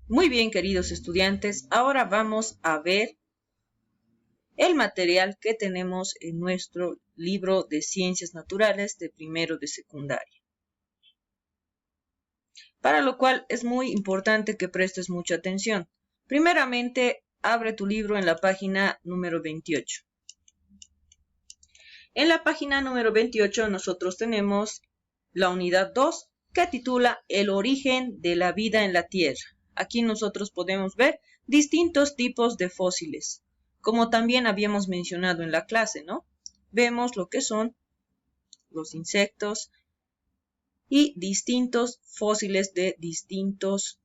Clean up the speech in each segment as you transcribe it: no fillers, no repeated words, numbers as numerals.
Muy bien, queridos estudiantes, ahora vamos a ver el material que tenemos en nuestro libro de Ciencias Naturales de primero de secundaria. Para lo cual es muy importante que prestes mucha atención. Primeramente, abre tu libro en la página número 28. En la página número 28 nosotros tenemos la unidad 2 que titula El origen de la vida en la Tierra. Aquí nosotros podemos ver distintos tipos de fósiles, como también habíamos mencionado en la clase, ¿no? Vemos lo que son los insectos y distintos fósiles de distintos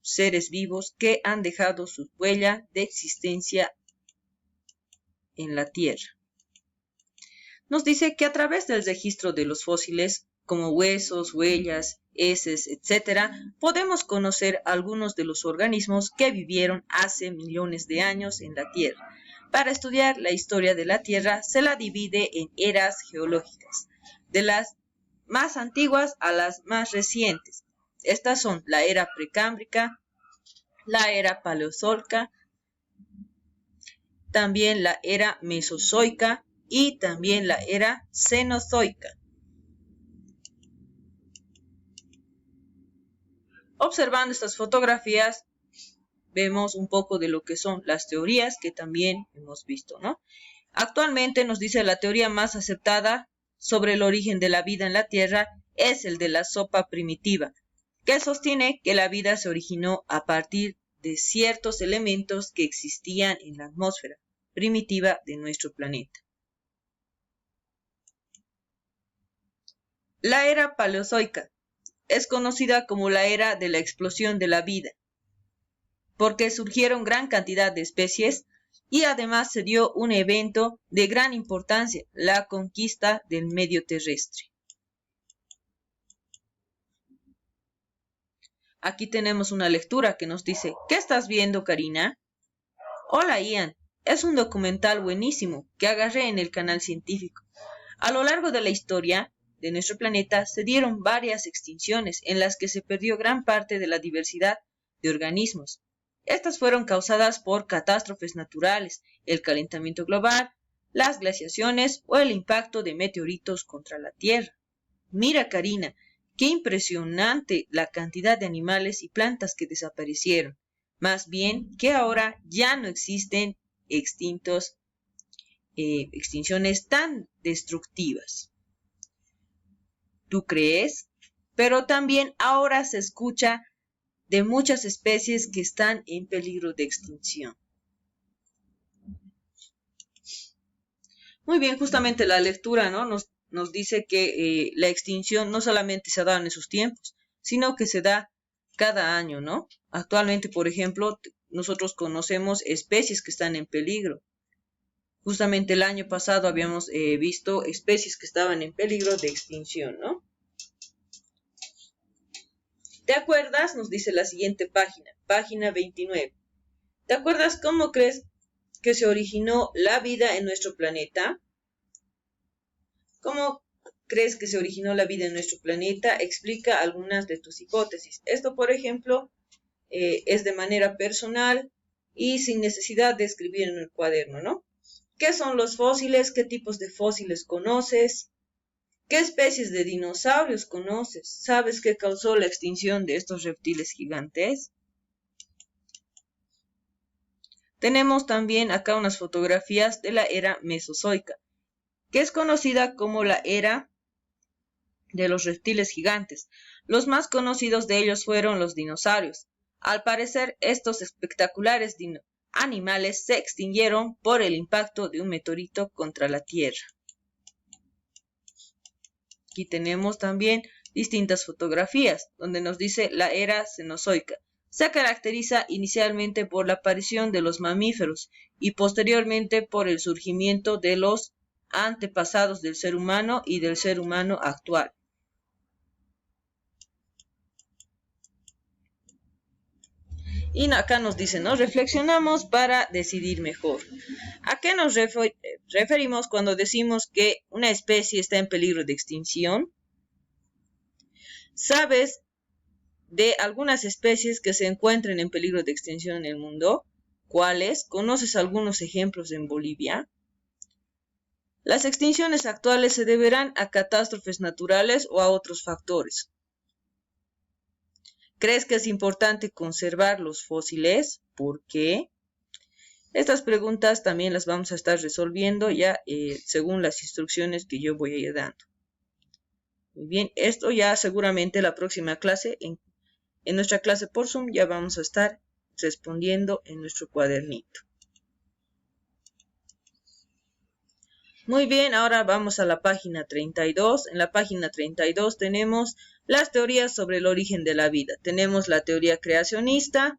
seres vivos que han dejado su huella de existencia en la Tierra. Nos dice que a través del registro de los fósiles, como huesos, huellas, heces, etc., podemos conocer algunos de los organismos que vivieron hace millones de años en la Tierra. Para estudiar la historia de la Tierra se la divide en eras geológicas, de las más antiguas a las más recientes. Estas son la era precámbrica, la era paleozoica, también la era mesozoica, y también la era cenozoica. Observando estas fotografías, vemos un poco de lo que son las teorías que también hemos visto, ¿no? Actualmente nos dice la teoría más aceptada sobre el origen de la vida en la Tierra es el de la sopa primitiva, que sostiene que la vida se originó a partir de ciertos elementos que existían en la atmósfera primitiva de nuestro planeta. La era paleozoica es conocida como la era de la explosión de la vida, porque surgieron gran cantidad de especies y además se dio un evento de gran importancia, la conquista del medio terrestre. Aquí tenemos una lectura que nos dice, ¿qué estás viendo, Karina? Hola, Ian, es un documental buenísimo que agarré en el canal científico. A lo largo de la historia de nuestro planeta se dieron varias extinciones en las que se perdió gran parte de la diversidad de organismos. Estas fueron causadas por catástrofes naturales, el calentamiento global, las glaciaciones o el impacto de meteoritos contra la Tierra. Mira, Karina, qué impresionante la cantidad de animales y plantas que desaparecieron. Más bien que ahora ya no existen extinciones tan destructivas. ¿Tú crees? Pero también ahora se escucha de muchas especies que están en peligro de extinción. Muy bien, justamente la lectura, ¿no? nos dice que la extinción no solamente se ha dado en esos tiempos, sino que se da cada año, ¿no? Actualmente, por ejemplo, nosotros conocemos especies que están en peligro. Justamente el año pasado habíamos visto especies que estaban en peligro de extinción, ¿no? ¿Te acuerdas? Nos dice la siguiente página, página 29. ¿Te acuerdas cómo crees que se originó la vida en nuestro planeta? ¿Cómo crees que se originó la vida en nuestro planeta? Explica algunas de tus hipótesis. Esto, por ejemplo, es de manera personal y sin necesidad de escribir en el cuaderno, ¿no? ¿Qué son los fósiles? ¿Qué tipos de fósiles conoces? ¿Qué especies de dinosaurios conoces? ¿Sabes qué causó la extinción de estos reptiles gigantes? Tenemos también acá unas fotografías de la era mesozoica, que es conocida como la era de los reptiles gigantes. Los más conocidos de ellos fueron los dinosaurios. Al parecer, estos espectaculares animales se extinguieron por el impacto de un meteorito contra la Tierra. Aquí tenemos también distintas fotografías, donde nos dice la era cenozoica. Se caracteriza inicialmente por la aparición de los mamíferos y posteriormente por el surgimiento de los antepasados del ser humano y del ser humano actual. Y acá nos dice, ¿no? Reflexionamos para decidir mejor. ¿A qué nos referimos cuando decimos que una especie está en peligro de extinción? ¿Sabes de algunas especies que se encuentren en peligro de extinción en el mundo. ¿Cuáles? ¿Conoces algunos ejemplos en Bolivia? Las extinciones actuales se deberán a catástrofes naturales o a otros factores. ¿Crees que es importante conservar los fósiles? ¿Por qué? Estas preguntas también las vamos a estar resolviendo ya según las instrucciones que yo voy a ir dando. Muy bien, esto ya seguramente la próxima clase, en nuestra clase por Zoom, ya vamos a estar respondiendo en nuestro cuadernito. Muy bien, ahora vamos a la página 32. En la página 32 tenemos las teorías sobre el origen de la vida. Tenemos la teoría creacionista,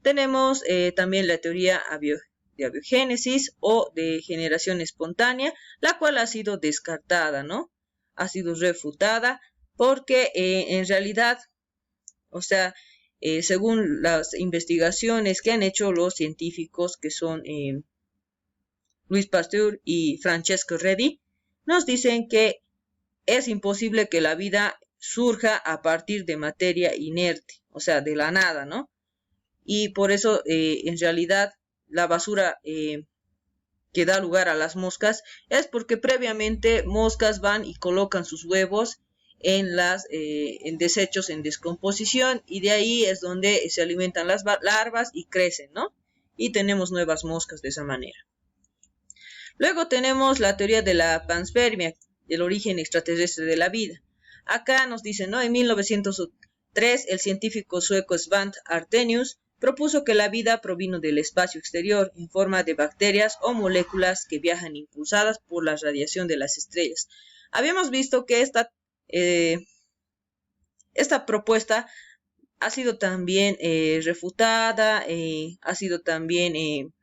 tenemos también la teoría de abiogénesis o de generación espontánea, la cual ha sido descartada, ¿no? Ha sido refutada porque en realidad, o sea, según las investigaciones que han hecho los científicos que son Luis Pasteur y Francesco Redi, nos dicen que es imposible que la vida surja a partir de materia inerte, o sea, de la nada, ¿no? Y por eso, en realidad, la basura que da lugar a las moscas es porque previamente moscas van y colocan sus huevos en desechos en descomposición, y de ahí es donde se alimentan las larvas y crecen, ¿no? Y tenemos nuevas moscas de esa manera. Luego tenemos la teoría de la panspermia, del origen extraterrestre de la vida. Acá nos dicen, ¿no? En 1903, el científico sueco Svante Arrhenius propuso que la vida provino del espacio exterior en forma de bacterias o moléculas que viajan impulsadas por la radiación de las estrellas. Habíamos visto que esta propuesta ha sido también refutada, ha sido también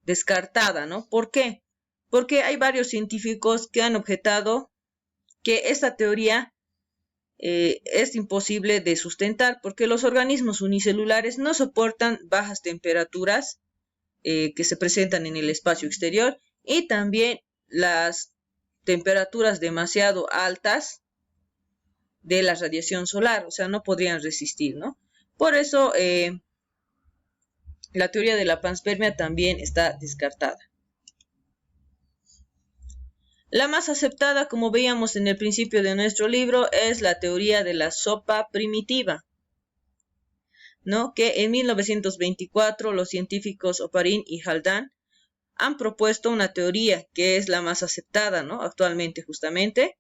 descartada, ¿no? ¿Por qué? Porque hay varios científicos que han objetado que esta teoría es imposible de sustentar porque los organismos unicelulares no soportan bajas temperaturas que se presentan en el espacio exterior, y también las temperaturas demasiado altas de la radiación solar, o sea, no podrían resistir, ¿no? Por eso la teoría de la panspermia también está descartada. La más aceptada, como veíamos en el principio de nuestro libro, es la teoría de la sopa primitiva, ¿no? Que en 1924 los científicos Oparin y Haldane han propuesto una teoría que es la más aceptada, ¿no? Actualmente justamente,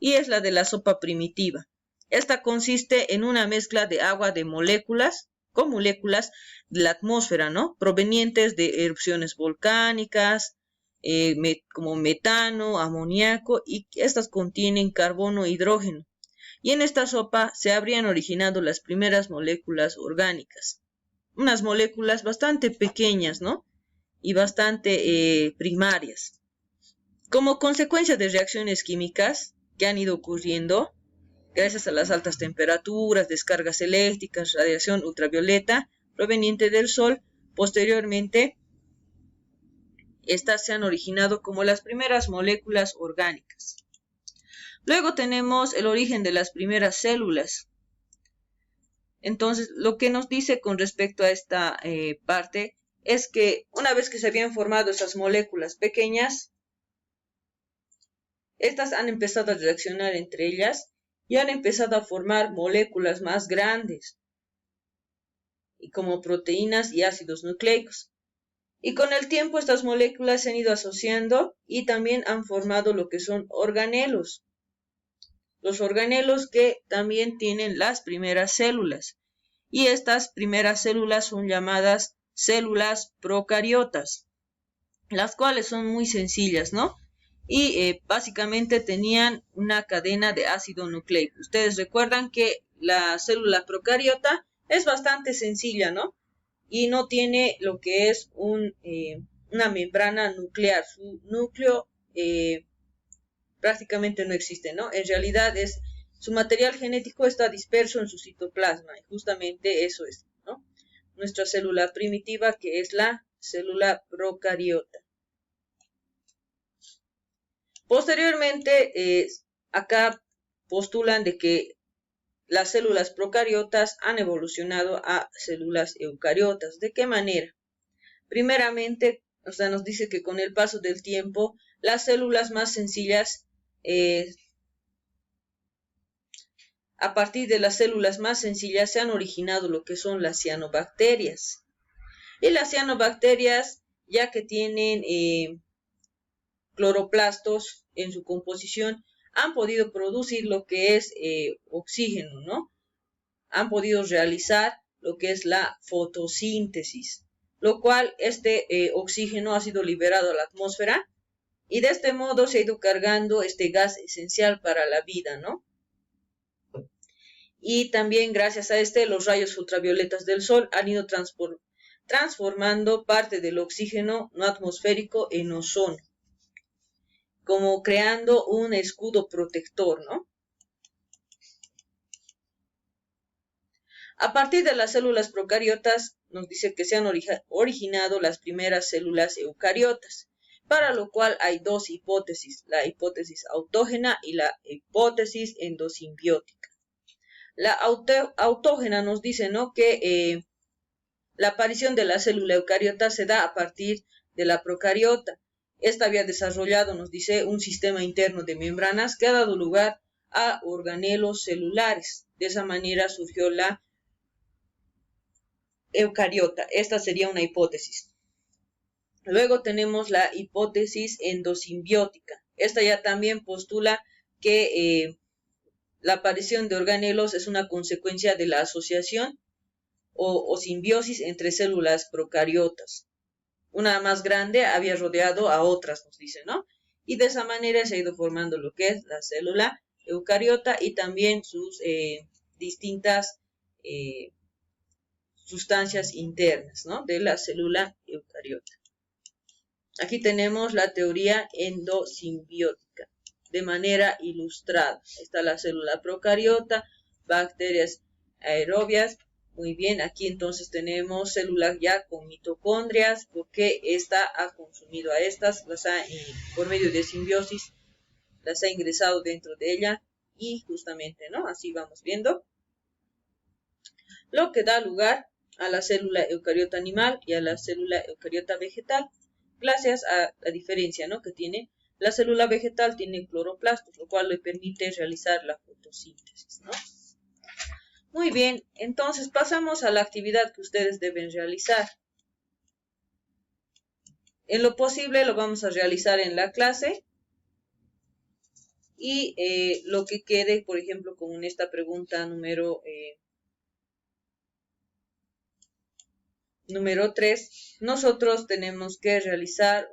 y es la de la sopa primitiva. Esta consiste en una mezcla de agua de moléculas, con moléculas de la atmósfera, ¿no? Provenientes de erupciones volcánicas, como metano, amoníaco, y estas contienen carbono e hidrógeno. Y en esta sopa se habrían originado las primeras moléculas orgánicas. Unas moléculas bastante pequeñas, ¿no? Y bastante primarias. Como consecuencia de reacciones químicas que han ido ocurriendo, gracias a las altas temperaturas, descargas eléctricas, radiación ultravioleta proveniente del Sol, posteriormente estas se han originado como las primeras moléculas orgánicas. Luego tenemos el origen de las primeras células. Entonces, lo que nos dice con respecto a esta parte es que una vez que se habían formado esas moléculas pequeñas, estas han empezado a reaccionar entre ellas y han empezado a formar moléculas más grandes, y como proteínas y ácidos nucleicos. Y con el tiempo estas moléculas se han ido asociando y también han formado lo que son organelos. Los organelos que también tienen las primeras células. Y estas primeras células son llamadas células procariotas, las cuales son muy sencillas, ¿no? Y básicamente tenían una cadena de ácido nucleico. Ustedes recuerdan que la célula procariota es bastante sencilla, ¿no? Y no tiene lo que es una membrana nuclear. Su núcleo prácticamente no existe, ¿no? En realidad su material genético está disperso en su citoplasma, y justamente eso es, ¿no? Nuestra célula primitiva, que es la célula procariota. Posteriormente, acá postulan de que las células procariotas han evolucionado a células eucariotas. ¿De qué manera? Primeramente, nos dice que con el paso del tiempo, las células más sencillas, a partir de las células más sencillas se han originado lo que son las cianobacterias. Y las cianobacterias, ya que tienen cloroplastos en su composición, han podido producir lo que es oxígeno, ¿no? Han podido realizar lo que es la fotosíntesis, lo cual este oxígeno ha sido liberado a la atmósfera y de este modo se ha ido cargando este gas esencial para la vida, ¿no? Y también gracias a los rayos ultravioletas del sol han ido transformando parte del oxígeno no atmosférico en ozono, como creando un escudo protector, ¿no? A partir de las células procariotas, nos dice que se han originado las primeras células eucariotas, para lo cual hay dos hipótesis, la hipótesis autógena y la hipótesis endosimbiótica. La autógena nos dice, ¿no?, que la aparición de la célula eucariota se da a partir de la procariota. Esta había desarrollado, nos dice, un sistema interno de membranas que ha dado lugar a organelos celulares. De esa manera surgió la eucariota. Esta sería una hipótesis. Luego tenemos la hipótesis endosimbiótica. Esta ya también postula que la aparición de organelos es una consecuencia de la asociación o simbiosis entre células procariotas. Una más grande había rodeado a otras, nos dice, ¿no? Y de esa manera se ha ido formando lo que es la célula eucariota y también sus distintas sustancias internas, ¿no?, de la célula eucariota. Aquí tenemos la teoría endosimbiótica de manera ilustrada. Está la célula procariota, bacterias aerobias. Muy bien, aquí entonces tenemos células ya con mitocondrias, porque esta ha consumido a estas, por medio de simbiosis, las ha ingresado dentro de ella y justamente, ¿no?, así vamos viendo lo que da lugar a la célula eucariota animal y a la célula eucariota vegetal, gracias a la diferencia, ¿no?, que tiene. La célula vegetal tiene cloroplastos, lo cual le permite realizar la fotosíntesis, ¿no? Muy bien, entonces pasamos a la actividad que ustedes deben realizar. En lo posible lo vamos a realizar en la clase y lo que quede, por ejemplo, con esta pregunta número 3, nosotros tenemos que realizar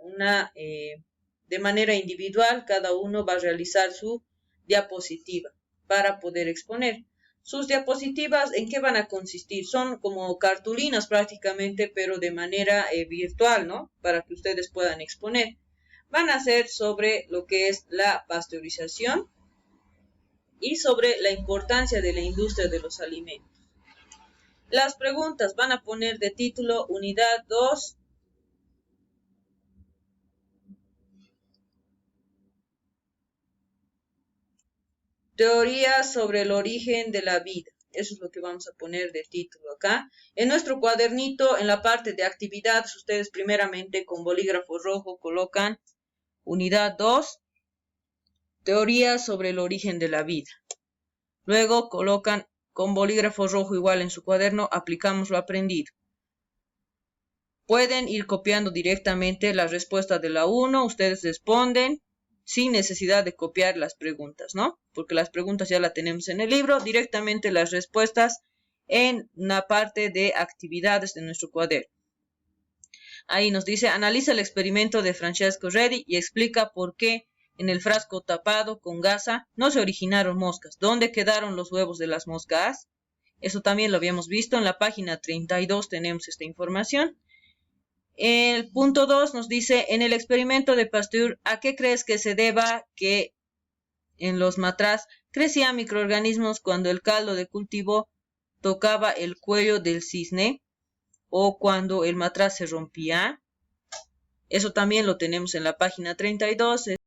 de manera individual, cada uno va a realizar su diapositiva para poder exponer. Sus diapositivas, ¿en qué van a consistir? Son como cartulinas prácticamente, pero de manera virtual, ¿no?, para que ustedes puedan exponer. Van a ser sobre lo que es la pasteurización y sobre la importancia de la industria de los alimentos. Las preguntas van a poner de título Unidad 2. Teoría sobre el origen de la vida. Eso es lo que vamos a poner de título acá. En nuestro cuadernito, en la parte de actividades, ustedes primeramente con bolígrafo rojo colocan Unidad 2, Teoría sobre el origen de la vida. Luego colocan con bolígrafo rojo igual en su cuaderno, aplicamos lo aprendido. Pueden ir copiando directamente la respuesta de la 1, ustedes responden sin necesidad de copiar las preguntas, ¿no? Porque las preguntas ya las tenemos en el libro, directamente las respuestas en la parte de actividades de nuestro cuaderno. Ahí nos dice, analiza el experimento de Francesco Redi y explica por qué en el frasco tapado con gasa no se originaron moscas. ¿Dónde quedaron los huevos de las moscas? Eso también lo habíamos visto. En la página 32 tenemos esta información. El punto 2 nos dice, en el experimento de Pasteur, ¿a qué crees que se deba que en los matraz crecían microorganismos cuando el caldo de cultivo tocaba el cuello del cisne o cuando el matraz se rompía? Eso también lo tenemos en la página 32.